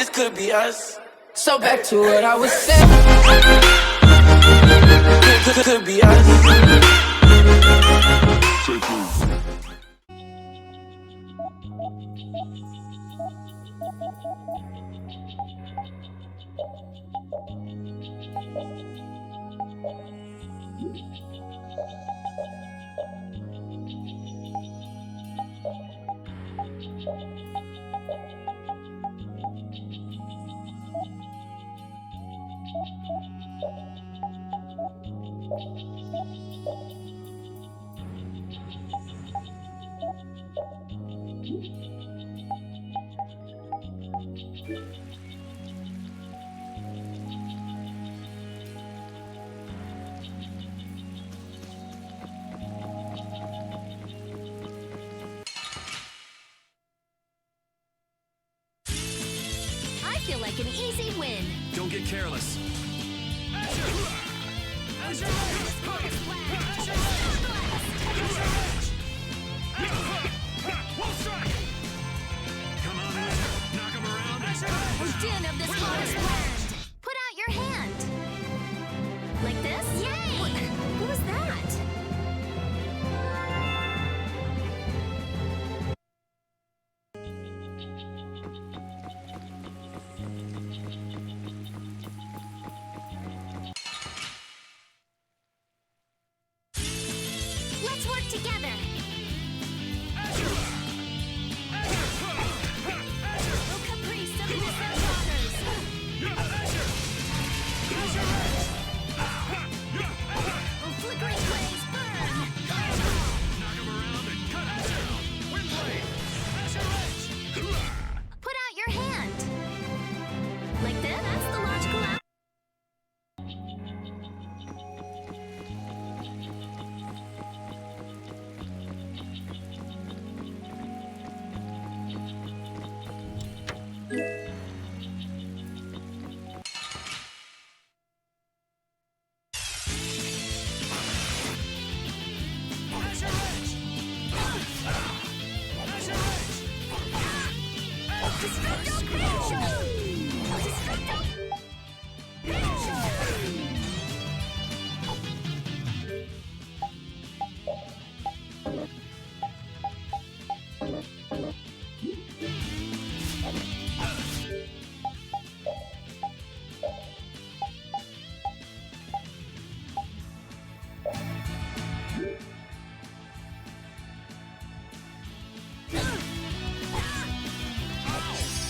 this could be us. So back to what I was saying. Could be us. I feel like an easy win. Don't get careless. Come on in. Knock him around. Din of this modest land. Put out your hand. Like this? Yay! What was that? Let's work together. Oh, Caprice of the Missing Waters. Oh, flickering blaze, burn. Knock him around and cut him down. Windblade. Put out your hand. Like this? That's the logical outcome.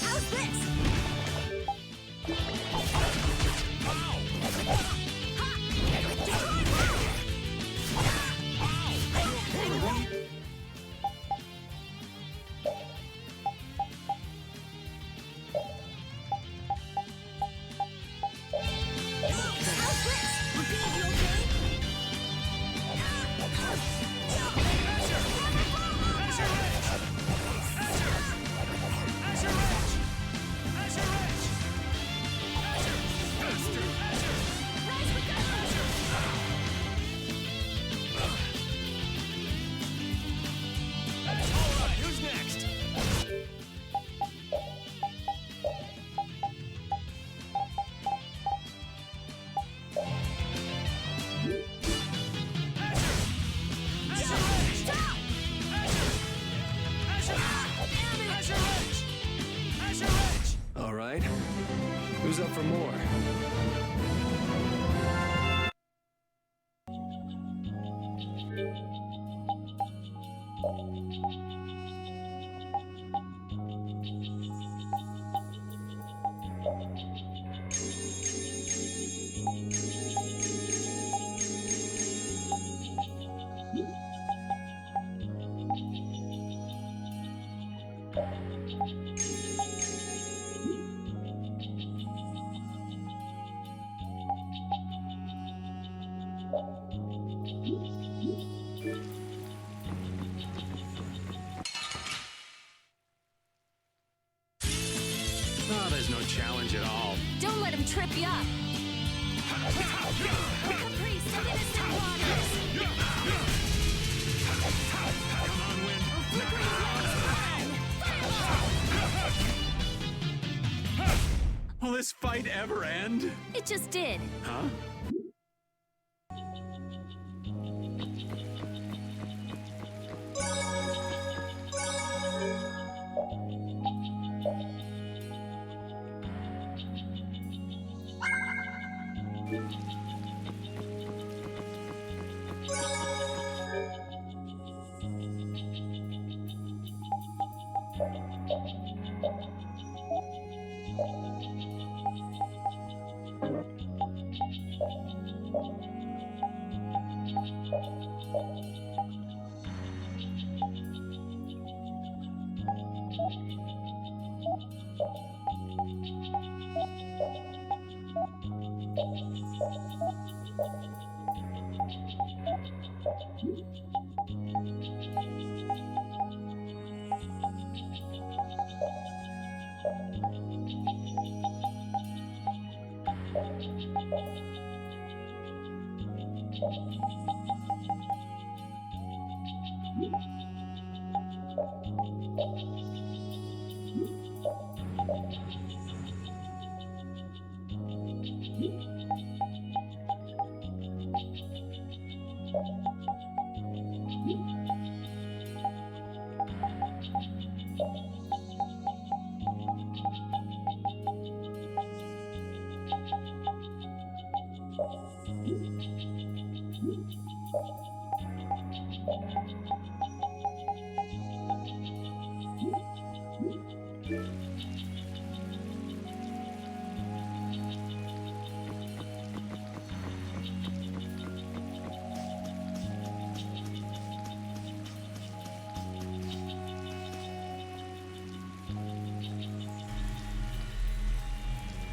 How's this? Who's next? All right. Who's up for more? Oh, there's no challenge at all. Don't let him trip you up. Caprice of the Missing Waters. Come on, Wind. Oh, flickering blaze, burn. Will this fight ever end? It just did. Huh?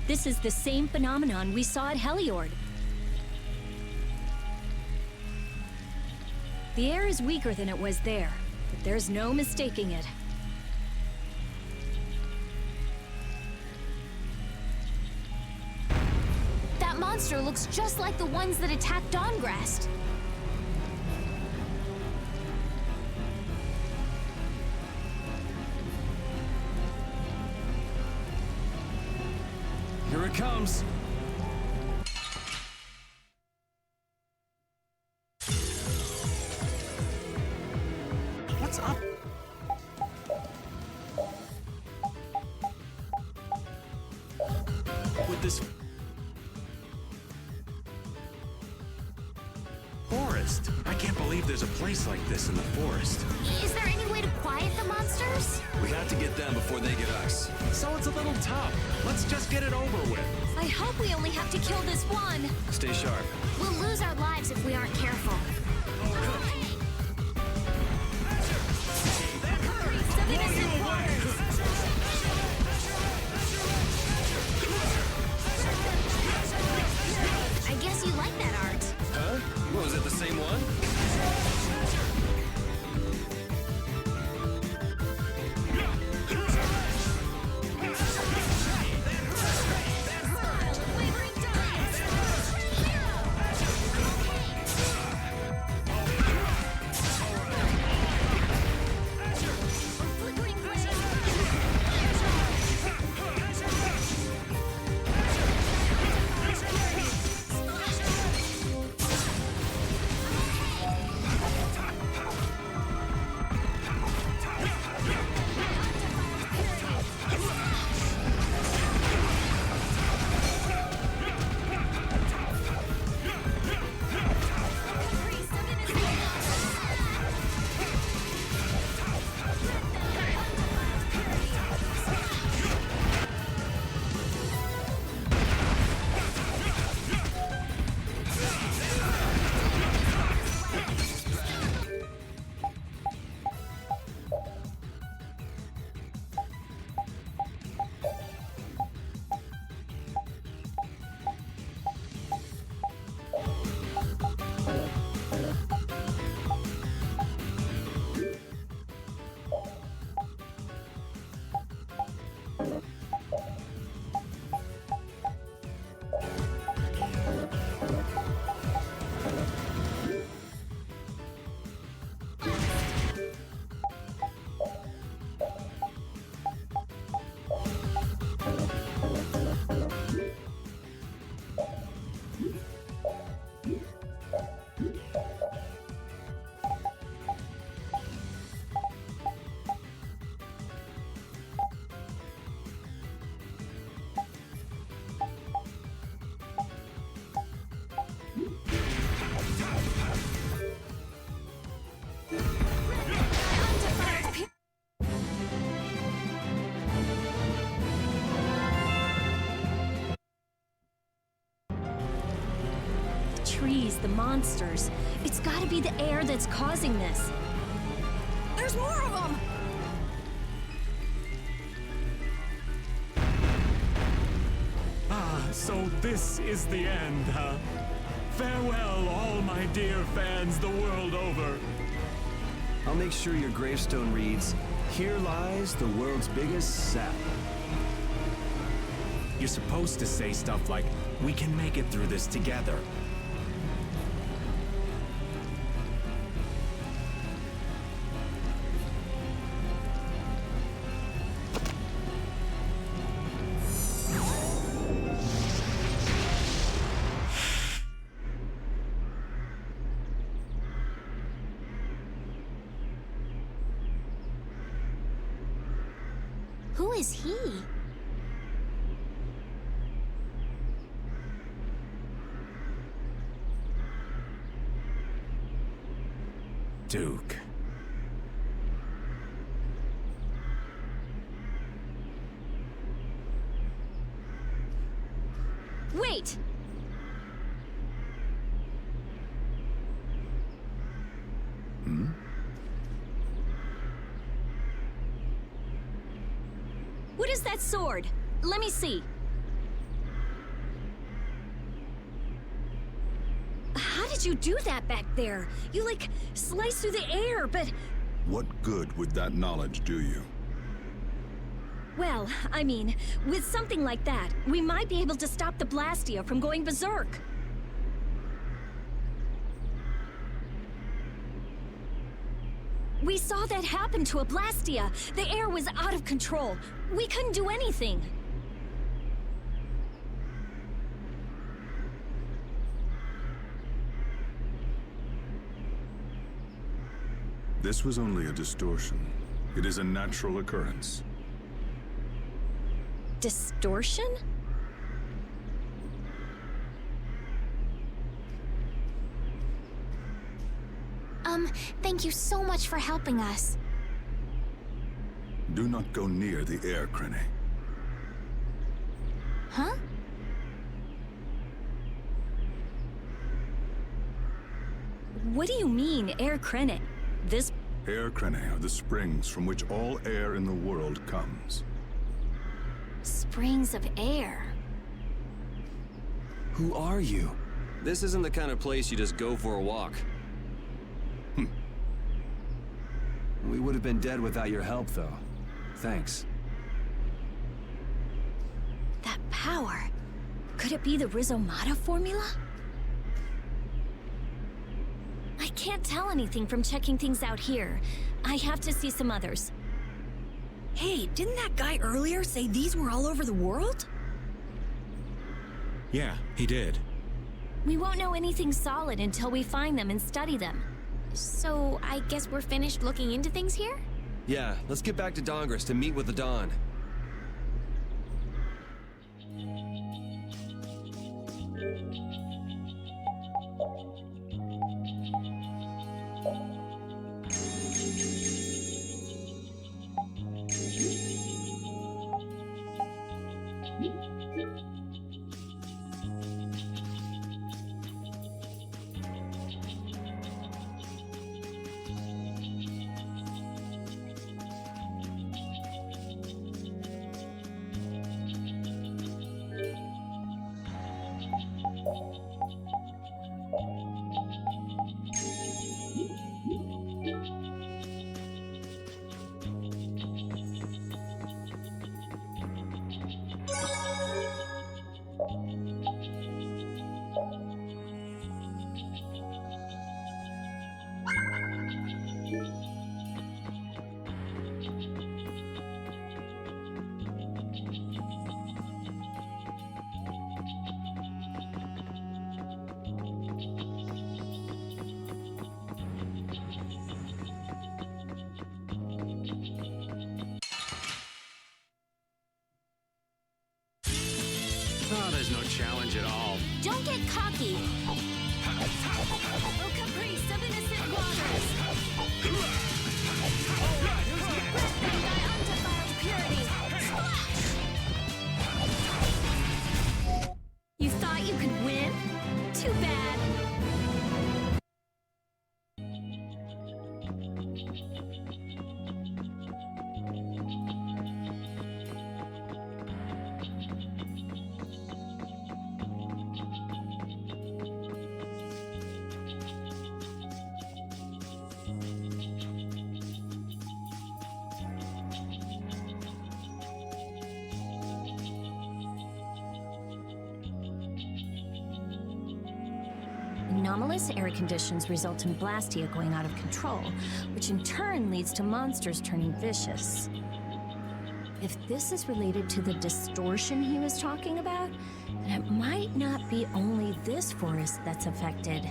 This is the same phenomenon we saw at Heliord. The air is weaker than it was there, but there's no mistaking it. That monster looks just like the ones that attacked Dawngrest. Here it comes. What's up? With this forest. I can't believe there's a place like this in the forest. Is there any way to quiet the monsters? We have to get them before they get us. So it's a little tough. Let's just get it over with. I hope we only have to kill this one. Stay sharp. We'll lose our lives if we aren't careful. Some innocent waters. I guess you like that art. Huh? Was it the same one? trees, the monsters. It's gotta be the air that's causing this. There's more of them! Ah, so this is the end, huh? Farewell, all my dear fans the world over. I'll make sure your gravestone reads, "Here lies the world's biggest sap." You're supposed to say stuff like, "We can make it through this together." Who is he? Duke. Wait! What is that sword? Let me see. How did you do that back there? You, like, sliced through the air, but... What good would that knowledge do you? Well, I mean, with something like that, we might be able to stop the Blastia from going berserk. We saw that happen to a Blastia. The air was out of control. We couldn't do anything. This was only a distortion. It is a natural occurrence. Distortion? Thank you so much for helping us. Do not go near the air, Krene. Huh? What do you mean, Air Krene? This... Air Krene are the springs from which all air in the world comes. Springs of air. Who are you? This isn't the kind of place you just go for a walk. We would have been dead without your help, though. Thanks. That power. Could it be the Rizomata formula? I can't tell anything from checking things out here. I have to see some others. Hey, didn't that guy earlier say these were all over the world? Yeah, he did. We won't know anything solid until we find them and study them. So, I guess we're finished looking into things here? Yeah, let's get back to Dongris to meet with the Dawn. Oh, there's no challenge at all. Don't get cocky. Oh, caprice of innocent waters. Let them thy undefiled purity. Splash! You thought you could win? Too bad. Anomalous air conditions result in Blastia going out of control, which in turn leads to monsters turning vicious. If this is related to the distortion he was talking about, then it might not be only this forest that's affected.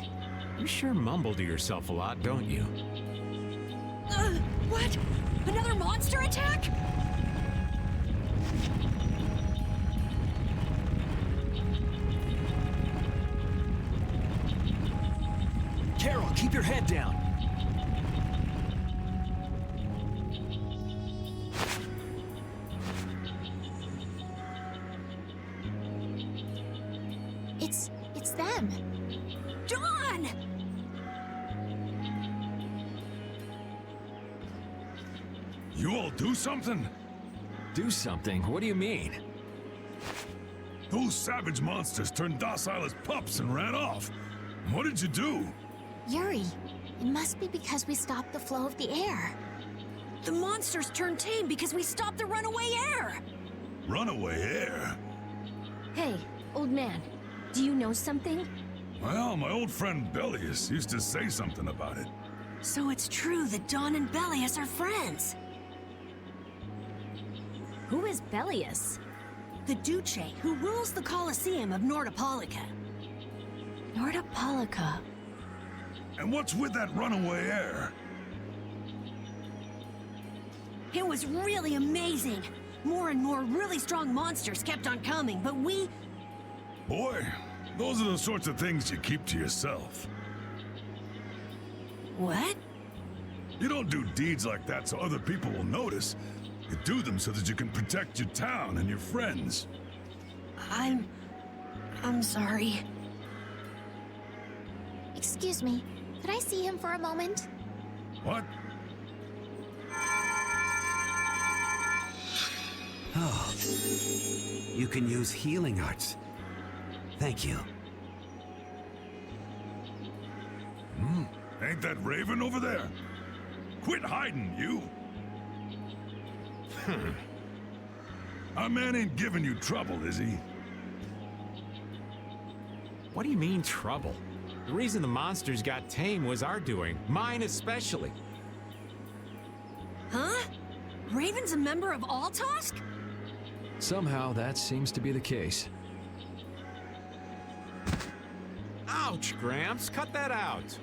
You sure mumble to yourself a lot, don't you? What? Another monster attack? Carol, keep your head down. It's them. Dawn! You all do something? Do something? What do you mean? Those savage monsters turned docile as pups and ran off. What did you do? Yuri, it must be because we stopped the flow of the air. The monsters turned tame because we stopped the runaway air! Runaway air? Hey, old man, do you know something? Well, my old friend Bellius used to say something about it. So it's true that Dawn and Bellius are friends. Who is Bellius? The Duce who rules the Colosseum of Nordopolica. Nordopolica. And what's with that runaway air? It was really amazing. More and more really strong monsters kept on coming, but we... Boy, those are the sorts of things you keep to yourself. What? You don't do deeds like that so other people will notice. You do them so that you can protect your town and your friends. I'm sorry. Excuse me, could I see him for a moment? What? Oh, you can use healing arts. Thank you. Ain't that Raven over there? Quit hiding, you! Our man ain't giving you trouble, is he? What do you mean, trouble? The reason the monsters got tame was our doing. Mine especially. Huh? Raven's a member of Altosk? Somehow that seems to be the case. Ouch, Gramps. Cut that out.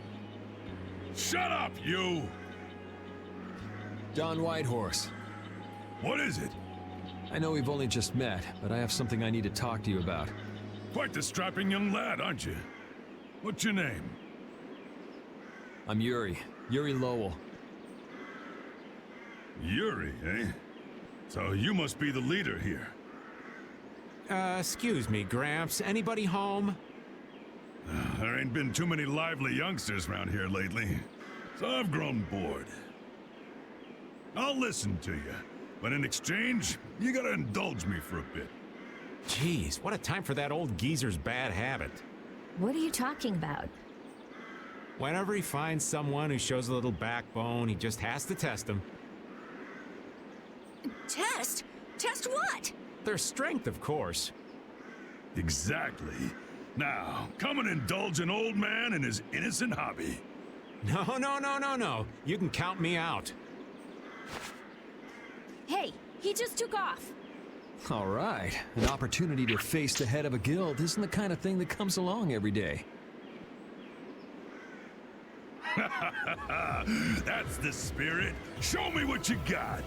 Shut up, you! Don Whitehorse. What is it? I know we've only just met, but I have something I need to talk to you about. Quite the strapping young lad, aren't you? What's your name? I'm Yuri. Yuri Lowell. Yuri, eh? So you must be the leader here. Excuse me, Gramps. Anybody home? There ain't been too many lively youngsters around here lately, so I've grown bored. I'll listen to you, but in exchange, you gotta indulge me for a bit. Jeez, what a time for that old geezer's bad habit. What are you talking about? Whenever he finds someone who shows a little backbone, he just has to test them. Test? Test what? Their strength, of course. Exactly. Now, come and indulge an old man in his innocent hobby. No. You can count me out. Hey, he just took off. All right. An opportunity to face the head of a guild isn't the kind of thing that comes along every day. That's the spirit. Show me what you got.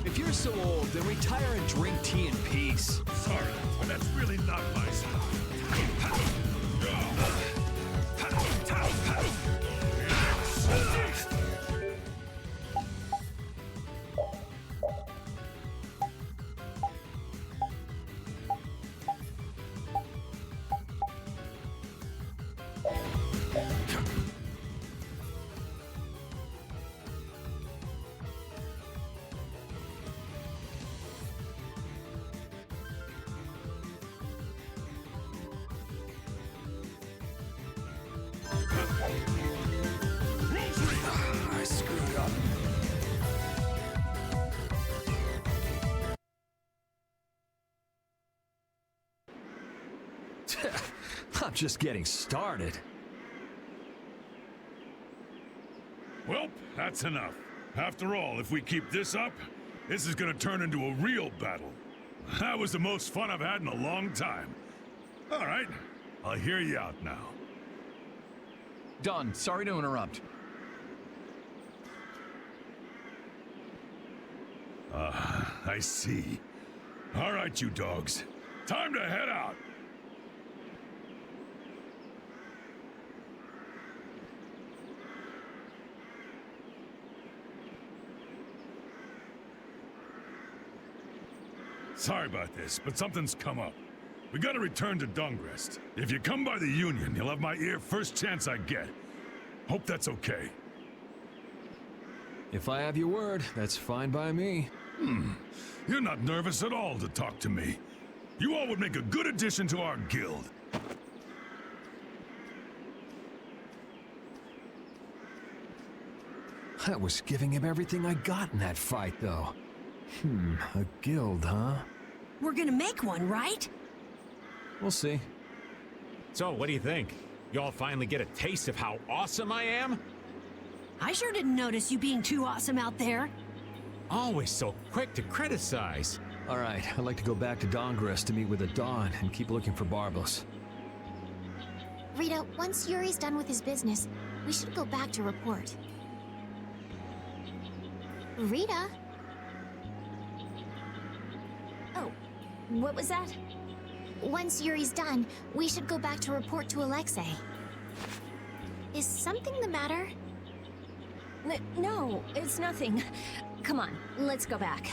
If you're so old, then retire and drink tea in peace. Sorry, but that's really not my style. I'm just getting started. Well, that's enough. After all, if we keep this up, this is gonna turn into a real battle. That was the most fun I've had in a long time. All right, I'll hear you out now. Don, sorry to interrupt. I see. All right, you dogs. Time to head out. Sorry about this, but something's come up. We gotta return to Dungrest. If you come by the Union, you'll have my ear first chance I get. Hope that's okay. If I have your word, that's fine by me. You're not nervous at all to talk to me. You all would make a good addition to our guild. I was giving him everything I got in that fight, though. A guild, huh? We're gonna make one, right? We'll see. So, what do you think? Y'all finally get a taste of how awesome I am? I sure didn't notice you being too awesome out there. Always so quick to criticize. All right, I'd like to go back to Dongrest to meet with the Dawn and keep looking for Barbos. Rita, once Yuri's done with his business, we should go back to report. Rita? Oh, what was that? Once Yuri's done, we should go back to report to Alexei. Is something the matter? No, it's nothing. Come on, let's go back.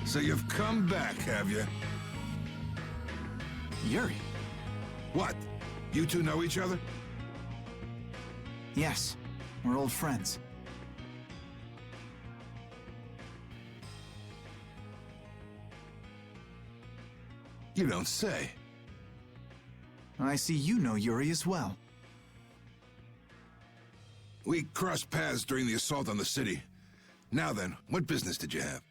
So you've come back, have you? Yuri? What? You two know each other? Yes, we're old friends. You don't say. I see you know Yuri as well. We crossed paths during the assault on the city. Now then, what business did you have?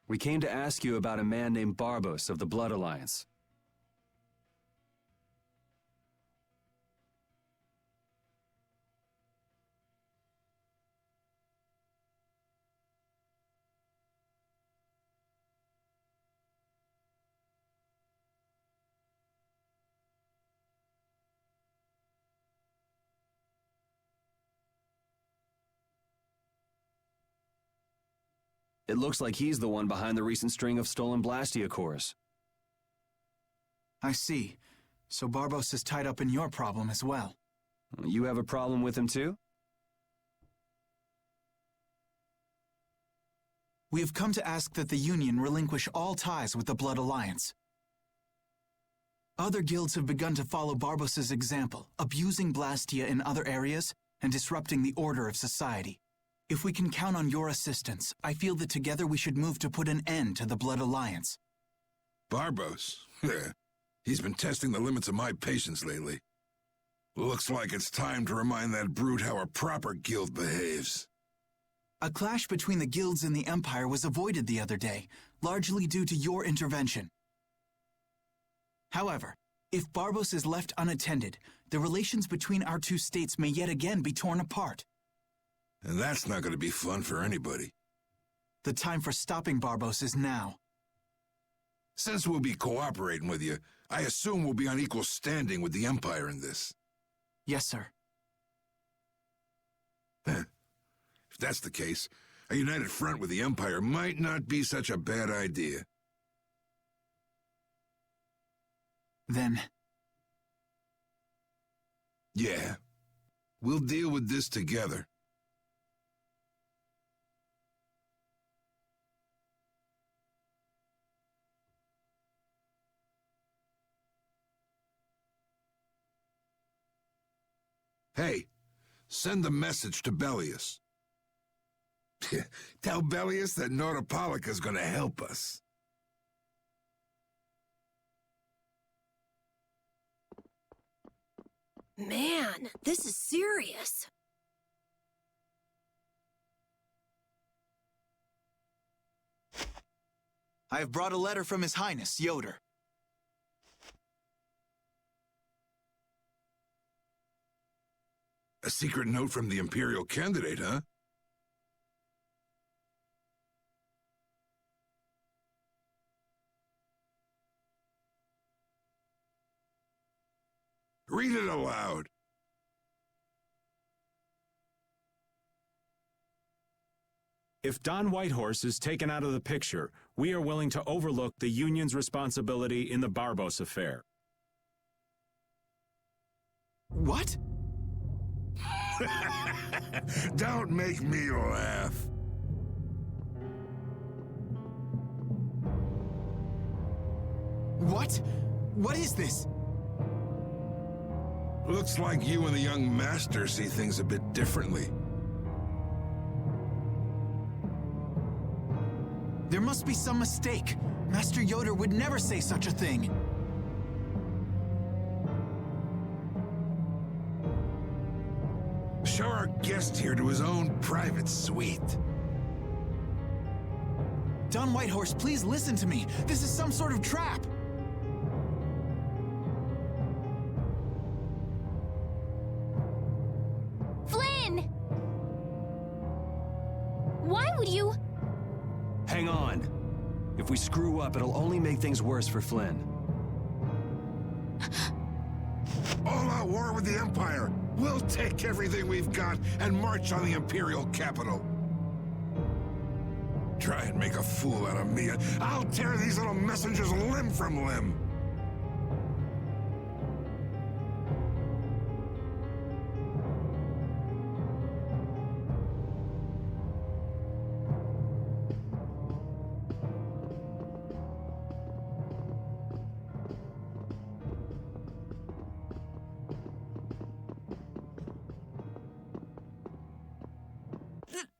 We came to ask you about a man named Barbos of the Blood Alliance. It looks like he's the one behind the recent string of stolen Blastia cores. I see. So Barbos is tied up in your problem as well. You have a problem with him too? We have come to ask that the Union relinquish all ties with the Blood Alliance. Other guilds have begun to follow Barbos's example, abusing Blastia in other areas and disrupting the order of society. If we can count on your assistance, I feel that together we should move to put an end to the Blood Alliance. Barbos? He's been testing the limits of my patience lately. Looks like it's time to remind that brute how a proper guild behaves. A clash between the guilds and the Empire was avoided the other day, largely due to your intervention. However, if Barbos is left unattended, the relations between our two states may yet again be torn apart. And that's not going to be fun for anybody. The time for stopping Barbos is now. Since we'll be cooperating with you, I assume we'll be on equal standing with the Empire in this. Yes, sir. If that's the case, a united front with the Empire might not be such a bad idea. Then... yeah. We'll deal with this together. Hey, send a message to Bellius. Tell Bellius that Nordopolica's gonna help us. Man, this is serious. I have brought a letter from His Highness, Yoder. A secret note from the Imperial candidate, huh? Read it aloud. If Don Whitehorse is taken out of the picture, we are willing to overlook the Union's responsibility in the Barbos affair. What? Don't make me laugh. What? What is this? Looks like you and the young master see things a bit differently. There must be some mistake. Master Yoder would never say such a thing. Show our guest here to his own private suite. Don Whitehorse, please listen to me. This is some sort of trap. Flynn! Why would you... Hang on. If we screw up, it'll only make things worse for Flynn. All-out war with the Empire. We'll take everything we've got and march on the Imperial capital. Try and make a fool out of me, and I'll tear these little messengers limb from limb.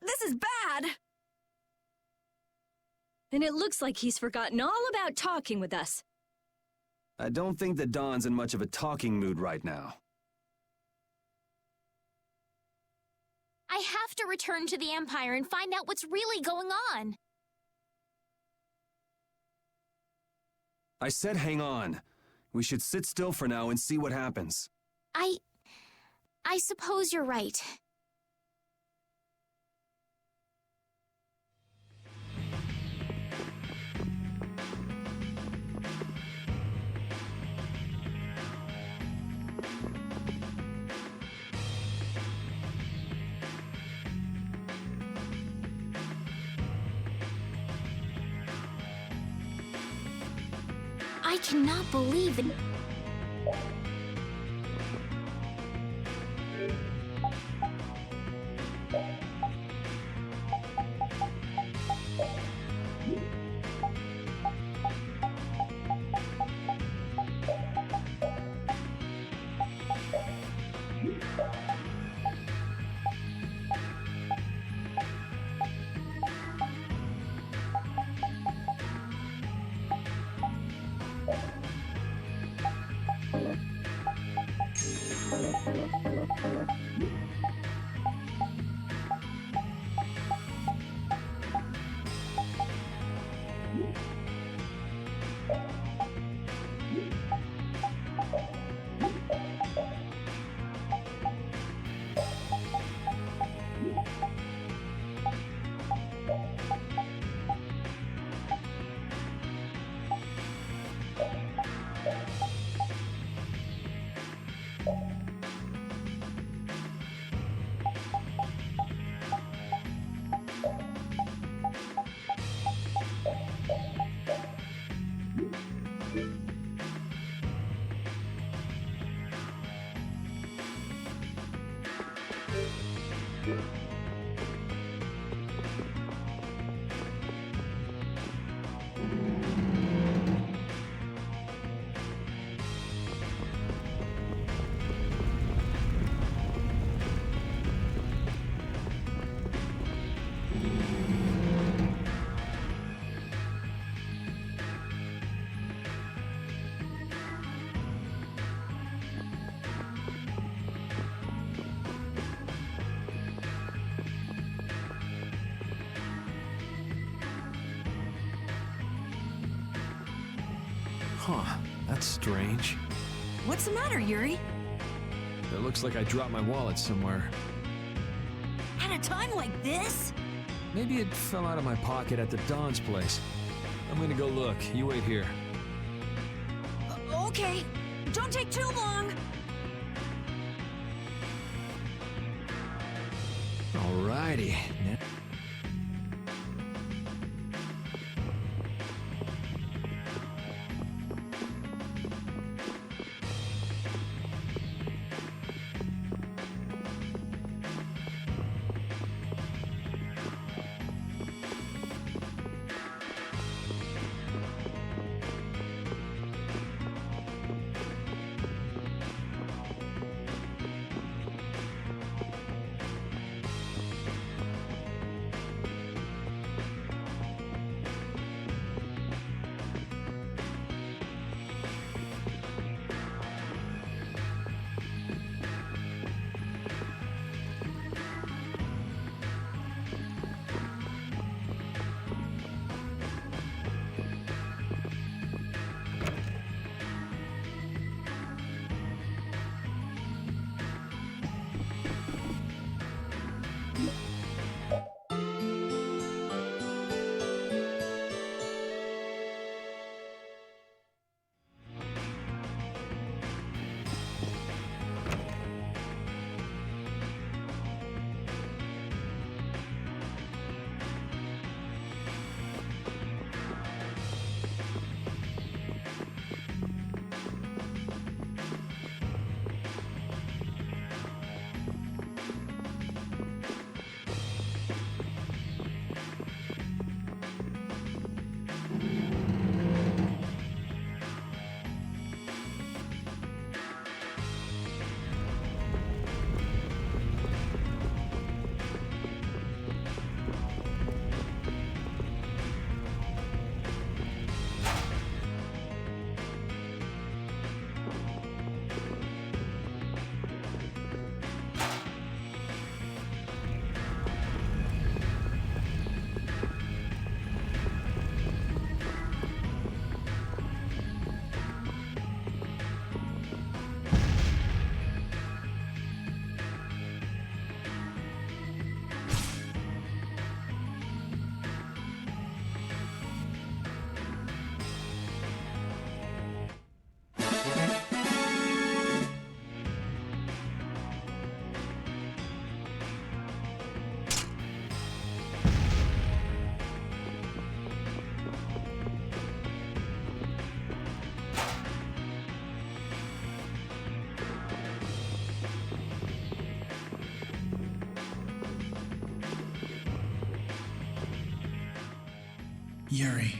This is bad! And it looks like he's forgotten all about talking with us. I don't think that Don's in much of a talking mood right now. I have to return to the Empire and find out what's really going on. I said hang on. We should sit still for now and see what happens. I suppose you're right. I cannot believe it. Huh, that's strange. What's the matter, Yuri? It looks like I dropped my wallet somewhere. At a time like this? Maybe it fell out of my pocket at the Don's place. I'm gonna go look. You wait here. Okay. Don't take too long. Alrighty. Yuri.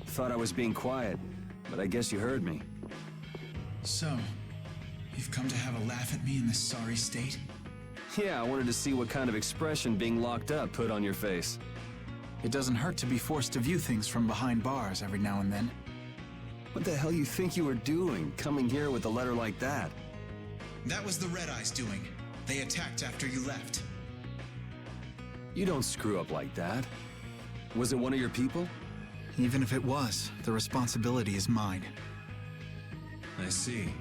Thought I was being quiet, but I guess you heard me. So, you've come to have a laugh at me in this sorry state? Yeah, I wanted to see what kind of expression being locked up put on your face. It doesn't hurt to be forced to view things from behind bars every now and then. What the hell you think you were doing, coming here with a letter like that? That was the Red Eyes doing. They attacked after you left. You don't screw up like that. Was it one of your people? Even if it was, the responsibility is mine. I see.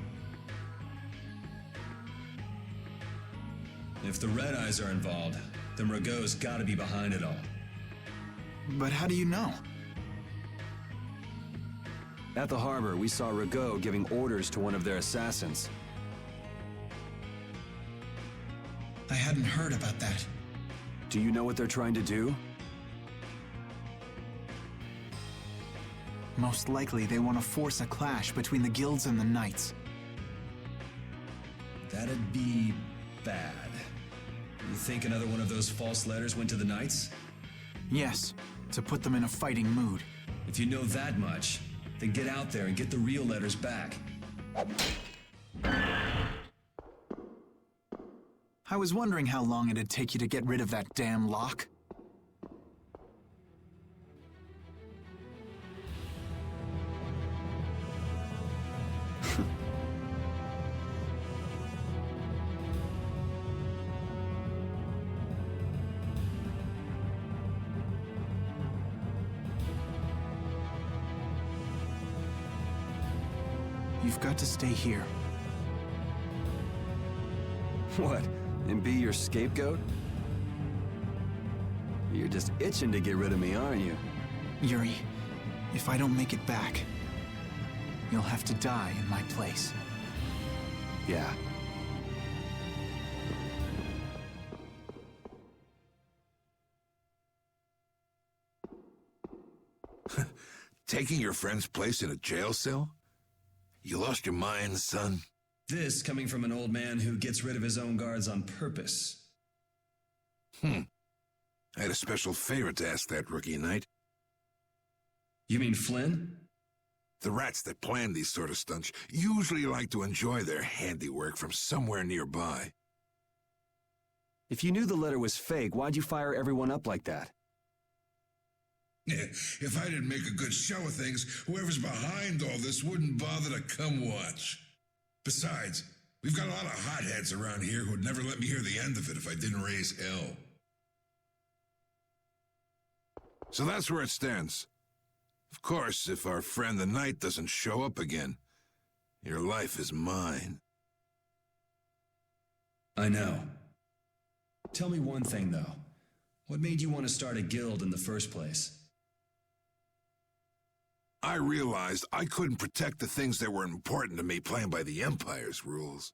If the Red Eyes are involved, then Rago's gotta be behind it all. But how do you know? At the harbor, we saw Rago giving orders to one of their assassins. I hadn't heard about that. Do you know what they're trying to do? Most likely they want to force a clash between the guilds and the knights. That'd be bad. You think another one of those false letters went to the Knights? Yes, to put them in a fighting mood. If you know that much, then get out there and get the real letters back. I was wondering how long it'd take you to get rid of that damn lock. You've got to stay here. What? And be your scapegoat? You're just itching to get rid of me, aren't you? Yuri, if I don't make it back, you'll have to die in my place. Yeah. Taking your friend's place in a jail cell? You lost your mind, son? This coming from an old man who gets rid of his own guards on purpose. I had a special favor to ask that rookie knight. You mean Flynn? The rats that plan these sort of stunts usually like to enjoy their handiwork from somewhere nearby. If you knew the letter was fake, why'd you fire everyone up like that? If I didn't make a good show of things, whoever's behind all this wouldn't bother to come watch. Besides, we've got a lot of hotheads around here who'd never let me hear the end of it if I didn't raise hell. So that's where it stands. Of course, if our friend the Knight doesn't show up again, your life is mine. I know. Tell me one thing, though. What made you want to start a guild in the first place? I realized I couldn't protect the things that were important to me playing by the Empire's rules.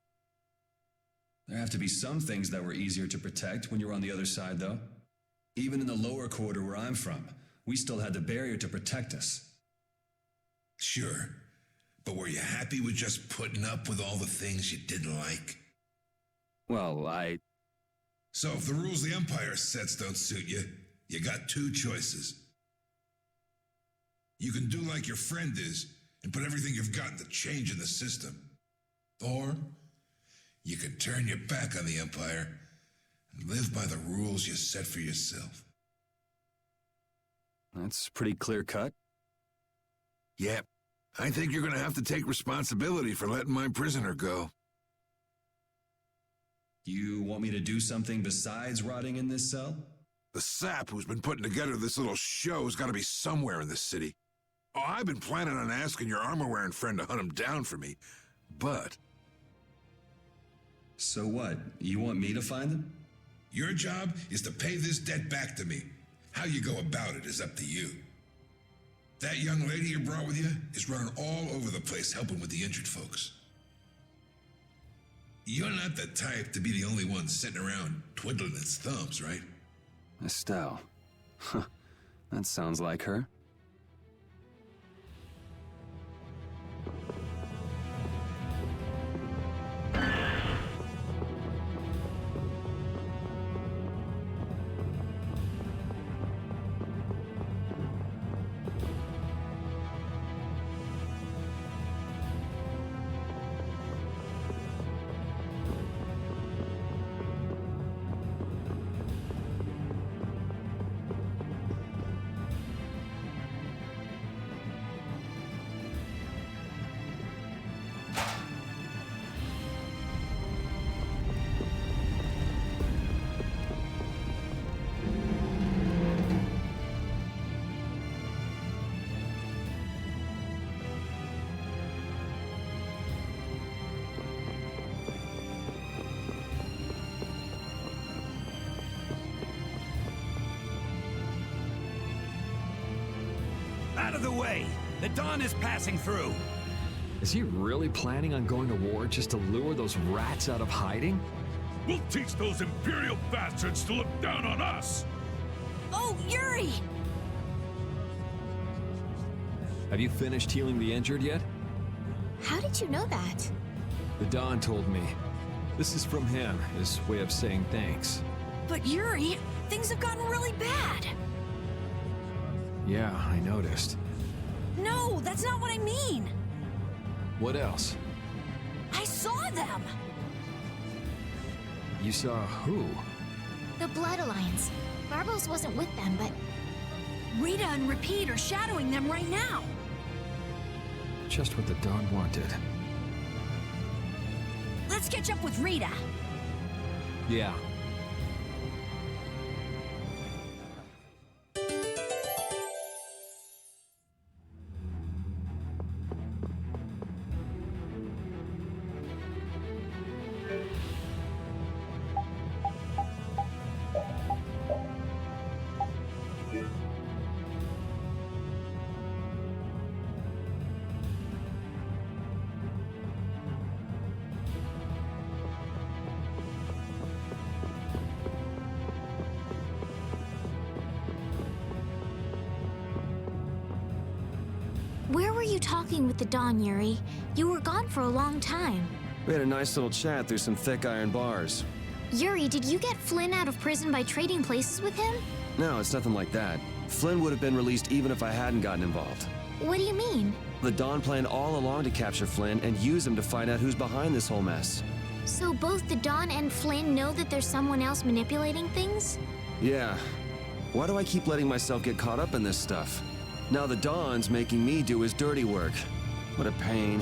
There have to be some things that were easier to protect when you were on the other side, though. Even in the lower quarter where I'm from, we still had the barrier to protect us. Sure, but were you happy with just putting up with all the things you didn't like? Well, So if the rules the Empire sets don't suit you, you got two choices. You can do like your friend is and put everything you've got into change in the system. Or you can turn your back on the Empire and live by the rules you set for yourself. That's pretty clear-cut. Yep. I think you're gonna have to take responsibility for letting my prisoner go. You want me to do something besides rotting in this cell? The sap who's been putting together this little show's gotta be somewhere in this city. Oh, I've been planning on asking your armor-wearing friend to hunt him down for me, but... So what? You want me to find them? Your job is to pay this debt back to me. How you go about it is up to you. That young lady you brought with you is running all over the place helping with the injured folks. You're not the type to be the only one sitting around twiddling its thumbs, right? Estelle. Huh. That sounds like her. Out of the way! The Dawn is passing through! Is he really planning on going to war just to lure those rats out of hiding? We'll teach those Imperial bastards to look down on us! Oh, Yuri! Have you finished healing the injured yet? How did you know that? The Dawn told me. This is from him, his way of saying thanks. But Yuri, things have gotten really bad. Yeah, I noticed. No, that's not what I mean. What else? I saw them. You saw who? The Blood Alliance. Barbos wasn't with them, but Rita and Repeat are shadowing them right now. Just what the Dawn wanted. Let's catch up with Rita. Yeah. where were you talking with the Dawn, Yuri? You were gone for a long time. We had a nice little chat through some thick iron bars. Yuri, did you get Flynn out of prison by trading places with him? No, it's nothing like that. Flynn would have been released even if I hadn't gotten involved. What do you mean? The Dawn planned all along to capture Flynn and use him to find out who's behind this whole mess. So both the Dawn and Flynn know that there's someone else manipulating things? Yeah. Why do I keep letting myself get caught up in this stuff? Now the Dawn's making me do his dirty work. What a pain.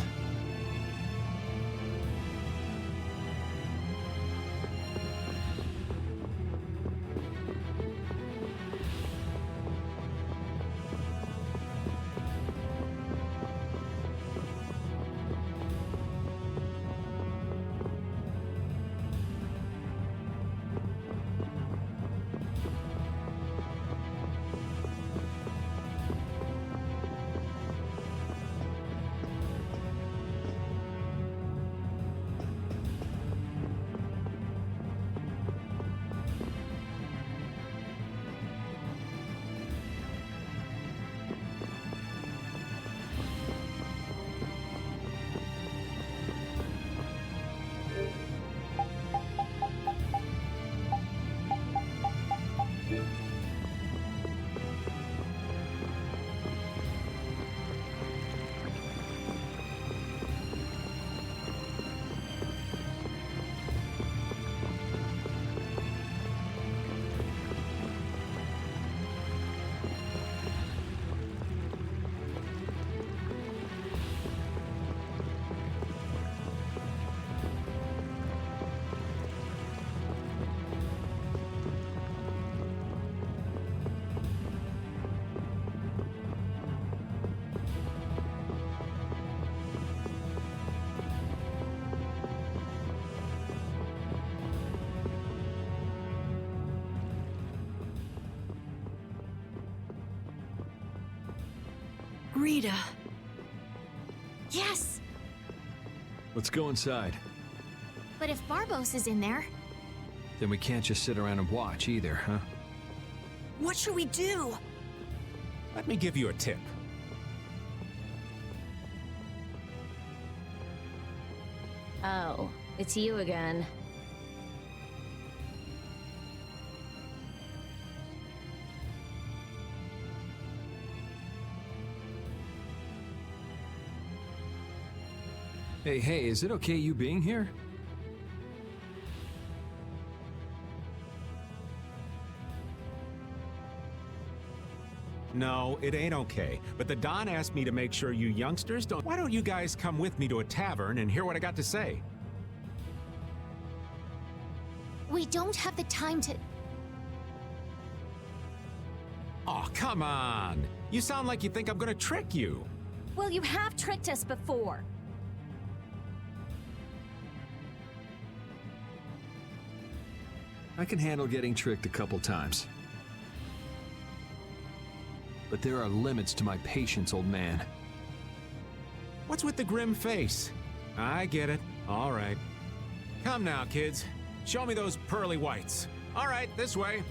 Rita. Yes! Let's go inside. But if Barbos is in there... Then we can't just sit around and watch either, huh? What should we do? Let me give you a tip. Oh, it's you again. Hey, is it okay you being here? No, it ain't okay. But the Don asked me to make sure you youngsters don't... Why don't you guys come with me to a tavern and hear what I got to say? We don't have the time to... Oh, come on! You sound like you think I'm gonna trick you. Well, you have tricked us before. I can handle getting tricked a couple times. But there are limits to my patience, old man. What's with the grim face? I get it. All right. Come now, kids. Show me those pearly whites. All right, this way.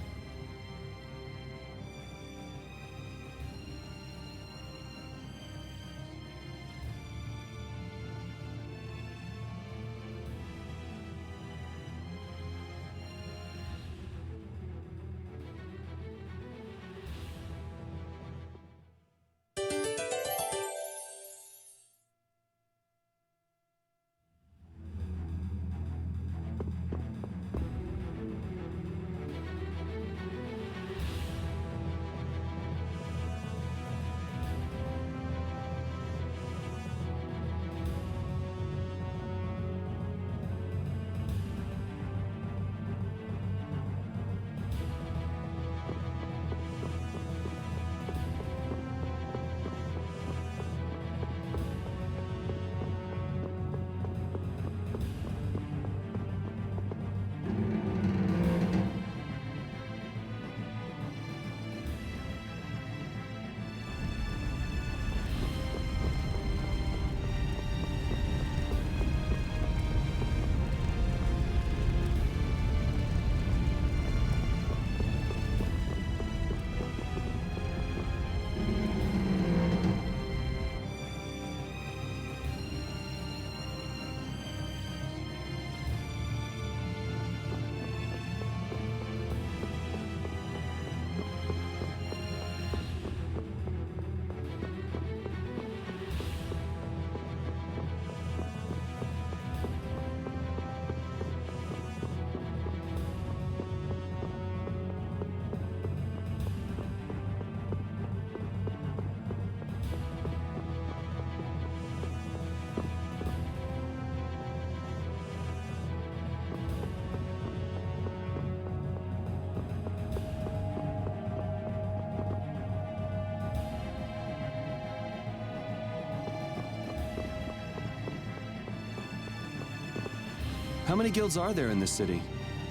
How many guilds are there in this city?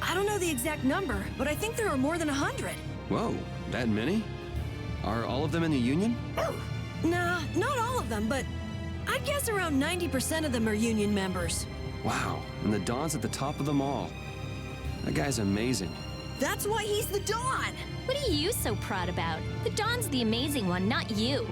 I don't know the exact number, but I think there are more than 100. Whoa, that many? Are all of them in the Union? Nah, not all of them, but I'd guess around 90% of them are Union members. Wow, and the Dawn's at the top of them all. That guy's amazing. That's why he's the Dawn! What are you so proud about? The Dawn's the amazing one, not you.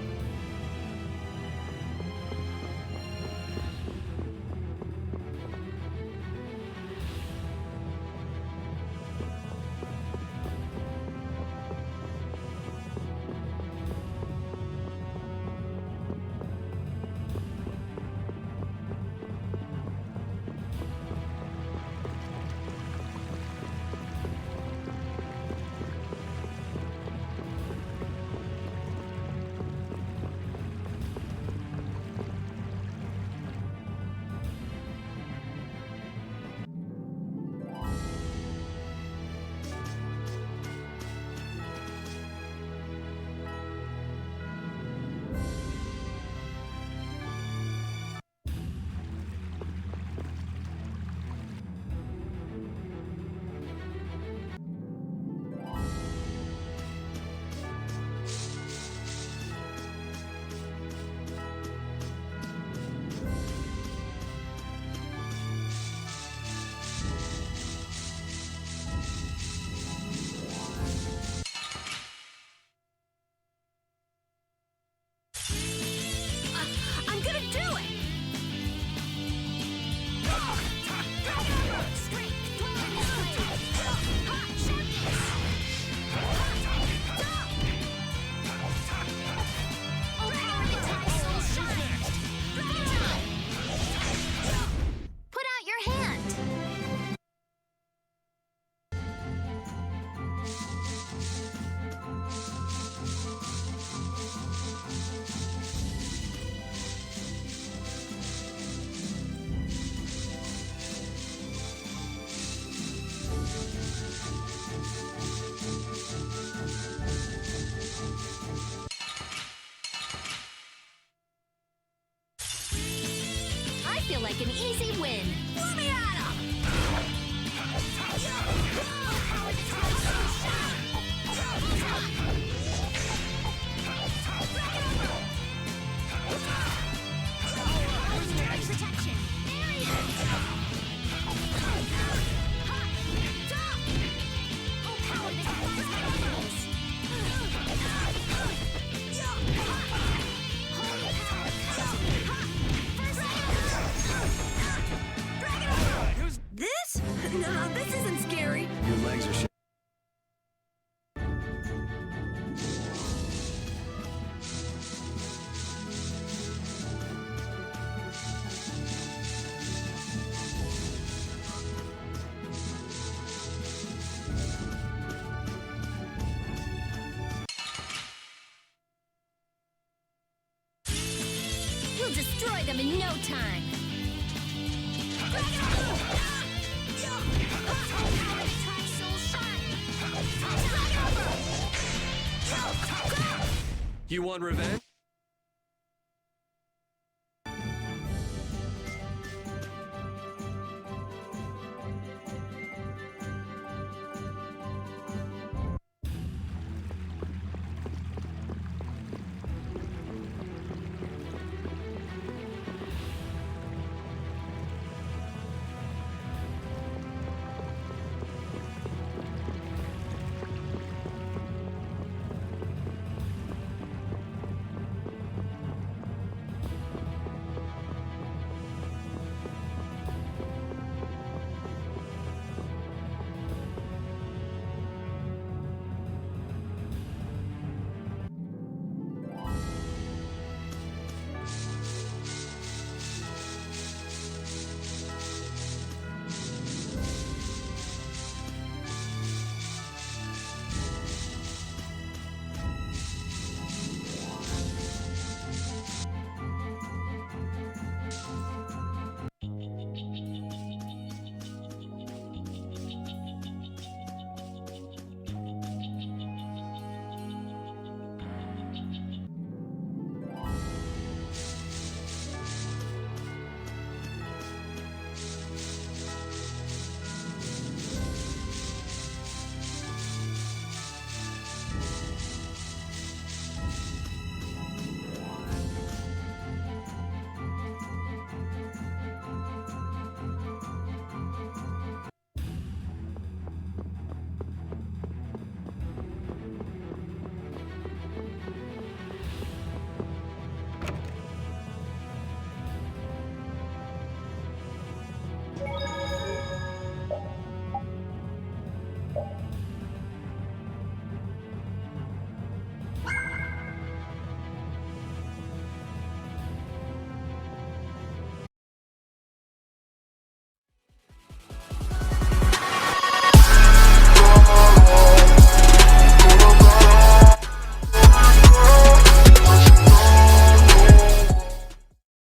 I feel like an easy win. Let me at him! Protection. There he is. Oh, power that defies my limits. Holy power. This? No, this isn't scary. Your legs are We'll destroy them in no time. You want revenge?